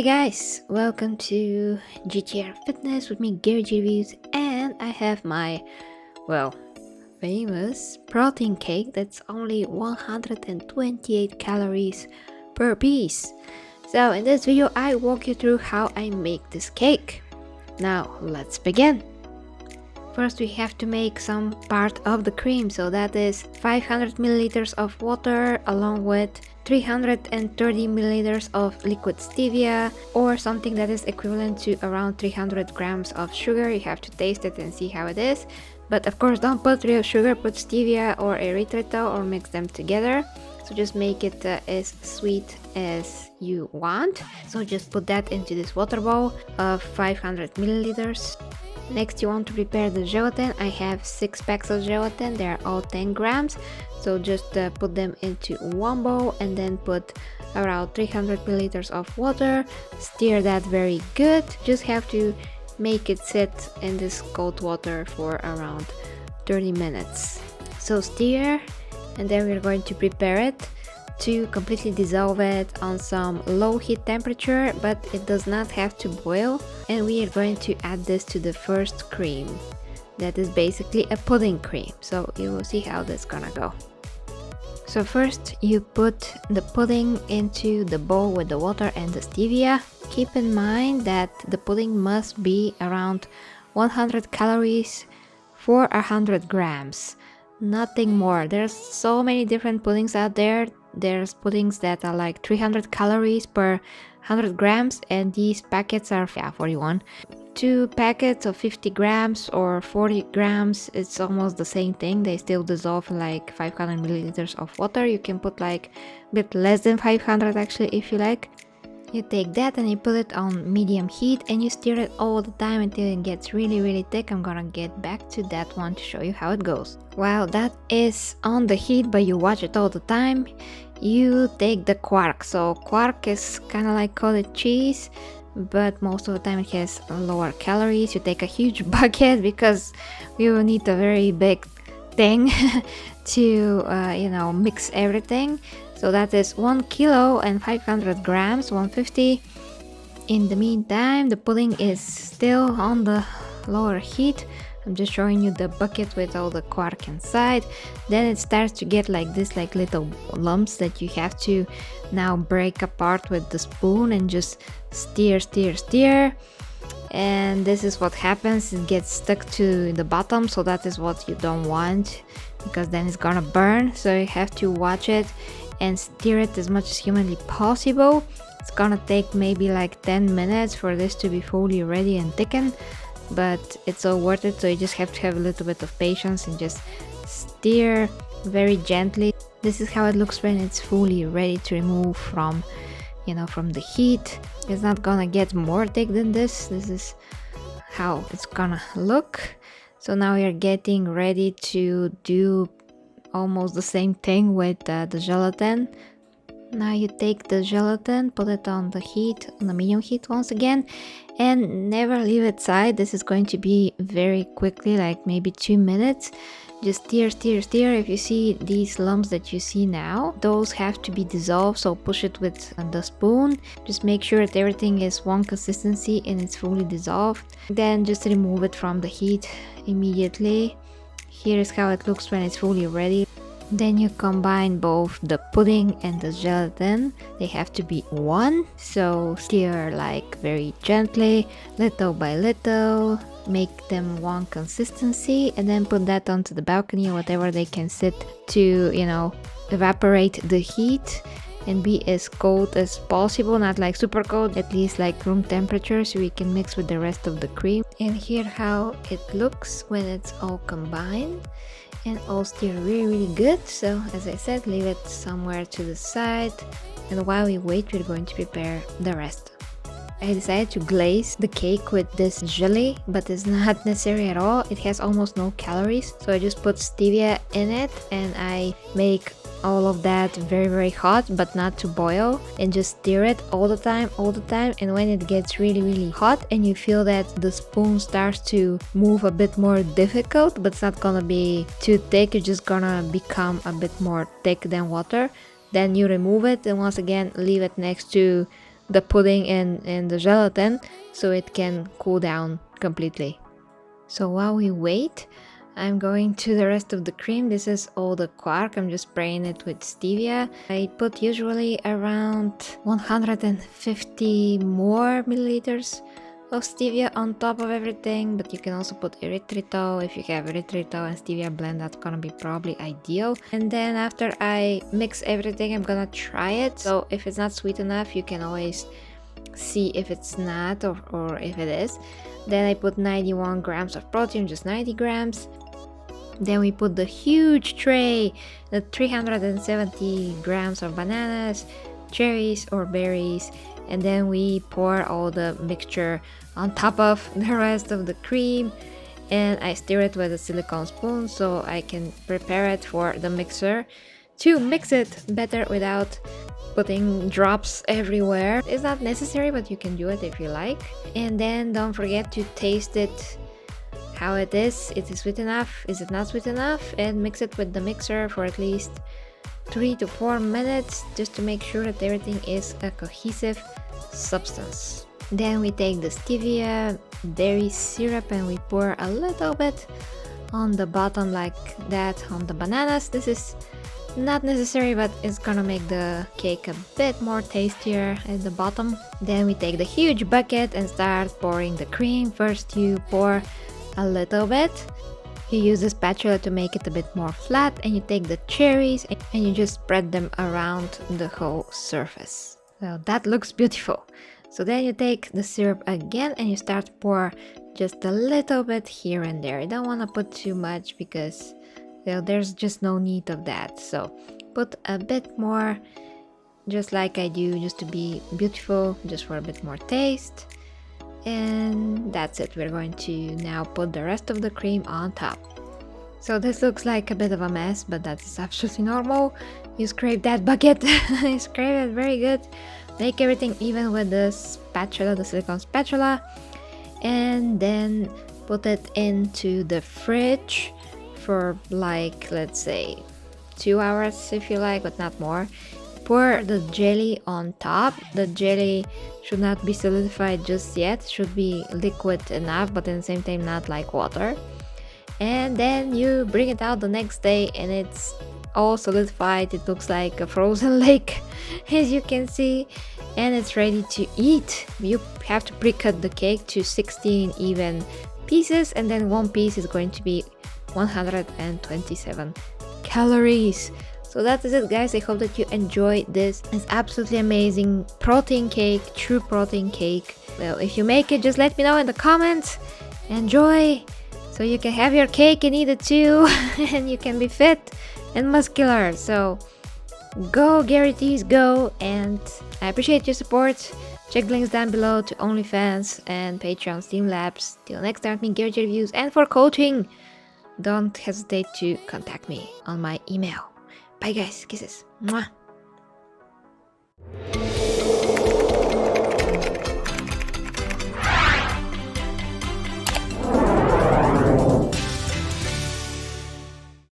Hey guys, welcome to GTR Fitness with me, Gary Reviews, and I have my, famous protein cake that's only 128 calories per piece. So in this video, I walk you through how I make this cake. Now let's begin. First we have to make some part of the cream, so that is 500 milliliters of water along with 330 milliliters of liquid stevia, or something that is equivalent to around 300 grams of sugar. You have to taste it and see how it is, but of course don't put real sugar, put stevia or erythritol or mix them together. So just make it as sweet as you want. So just put that into this water bowl of 500 milliliters. Next you want to prepare the gelatin. I have 6 packs of gelatin, they are all 10 grams. So just put them into one bowl and then put around 300 milliliters of water. Stir that very good. Just have to make it sit in this cold water for around 30 minutes. So stir, and then we're going to prepare it to completely dissolve it on some low heat temperature, but it does not have to boil. And we are going to add this to the first cream. That is basically a pudding cream, so you will see how that's gonna go. So first you put the pudding into the bowl with the water and the stevia. Keep in mind that the pudding must be around 100 calories for 100 grams, nothing more. There's so many different puddings out there. There's puddings that are like 300 calories per 100 grams, and these packets are 41. 2 packets of 50 grams or 40 grams, it's almost the same thing. They still dissolve in like 500 milliliters of water. You can put like a bit less than 500 actually if you like. You take that and you put it on medium heat and you stir it all the time until it gets really thick. I'm gonna get back to that one to show you how it goes. While that is on the heat but you watch it all the time, you take the Quark. So Quark is kind of like cottage cheese, but most of the time it has lower calories. You take a huge bucket because we will need a very big thing to mix everything. So that is 1 kilo and 500 grams, 150. In the meantime, the pudding is still on the lower heat. I'm just showing you the bucket with all the Quark inside. Then it starts to get like this, like little lumps that you have to now break apart with the spoon and just stir. And this is what happens, it gets stuck to the bottom, so that is what you don't want, because then it's gonna burn. So you have to watch it and stir it as much as humanly possible. It's gonna take maybe like 10 minutes for this to be fully ready and thickened, but it's all worth it. So you just have to have a little bit of patience and just stir very gently. This is how it looks when it's fully ready to remove from the heat. It's not gonna get more thick than this. This is how it's gonna look. So now we are getting ready to do almost the same thing with the gelatin. Now you take the gelatin, put it on the heat, on the medium heat once again, and never leave it aside. This is going to be very quickly, like maybe 2 minutes. Just stir. If you see these lumps that you see now, those have to be dissolved, so push it with the spoon. Just make sure that everything is one consistency and it's fully dissolved. Then just remove it from the heat immediately. Here is how it looks when it's fully ready. Then you combine both the pudding and the gelatin. They have to be one, so stir like very gently, little by little. Make them one consistency and then put that onto the balcony or whatever they can sit to, evaporate the heat and be as cold as possible, not like super cold, at least like room temperature, so we can mix with the rest of the cream. And here how it looks when it's all combined and all stir really good. So as I said, leave it somewhere to the side, and while we wait, we're going to prepare the rest. I decided to glaze the cake with this jelly, but it's not necessary at all. It has almost no calories, so I just put stevia in it and I make all of that very hot, but not to boil, and just stir it all the time. And when it gets really hot and you feel that the spoon starts to move a bit more difficult, but it's not gonna be too thick, it's just gonna become a bit more thick than water, then you remove it and once again leave it next to the pudding and the gelatin so it can cool down completely. So while we wait, I'm going to the rest of the cream. This is all the Quark. I'm just spraying it with stevia. I put usually around 150 more milliliters of stevia on top of everything, but you can also put erythritol. If you have erythritol and stevia blend, that's gonna be probably ideal. And then after I mix everything, I'm gonna try it. So if it's not sweet enough, you can always see if it's not or if it is. Then I put 91 grams of protein, just 90 grams. Then we put the huge tray, the 370 grams of bananas, cherries or berries, and then we pour all the mixture on top of the rest of the cream, and I stir it with a silicone spoon so I can prepare it for the mixer to mix it better without putting drops everywhere. It's not necessary, but you can do it if you like. And then don't forget to taste it, how it is. Is it sweet enough? Is it not sweet enough? And mix it with the mixer for at least 3 to 4 minutes just to make sure that everything is a cohesive substance. Then we take the Stevia Berray Syrop and we pour a little bit on the bottom like that on the bananas. This is not necessary, but it's gonna make the cake a bit more tastier at the bottom. Then we take the huge bucket and start pouring the cream. First you pour a little bit. You use the spatula to make it a bit more flat, and you take the cherries and you just spread them around the whole surface. Well, that looks beautiful. So then you take the syrup again and you start pour just a little bit here and there. You don't want to put too much because, well, there's just no need of that. So put a bit more, just like I do, just to be beautiful, just for a bit more taste. And that's it. We're going to now put the rest of the cream on top. So this looks like a bit of a mess, but that's absolutely normal. You scrape that bucket, you scrape it very good, make everything even with the spatula, the silicone spatula, and then put it into the fridge for like, let's say 2 hours if you like, but not more. Pour the jelly on top. The jelly should not be solidified just yet, should be liquid enough, but at the same time not like water. And then you bring it out the next day and it's all solidified. It looks like a frozen lake, as you can see, and it's ready to eat. You have to pre-cut the cake to 16 even pieces, and then one piece is going to be 127 calories. So that is it, guys. I hope that you enjoyed this. It's absolutely amazing protein cake, true protein cake. Well, if you make it, just let me know in the comments. Enjoy, so you can have your cake and eat it too, and you can be fit and muscular. So go, Gary T's, go, and I appreciate your support. Check the links down below to OnlyFans and Patreon, Steam Labs. Till next time, me, Gary J Reviews, and for coaching, don't hesitate to contact me on my email. Bye guys, kisses. Mwah.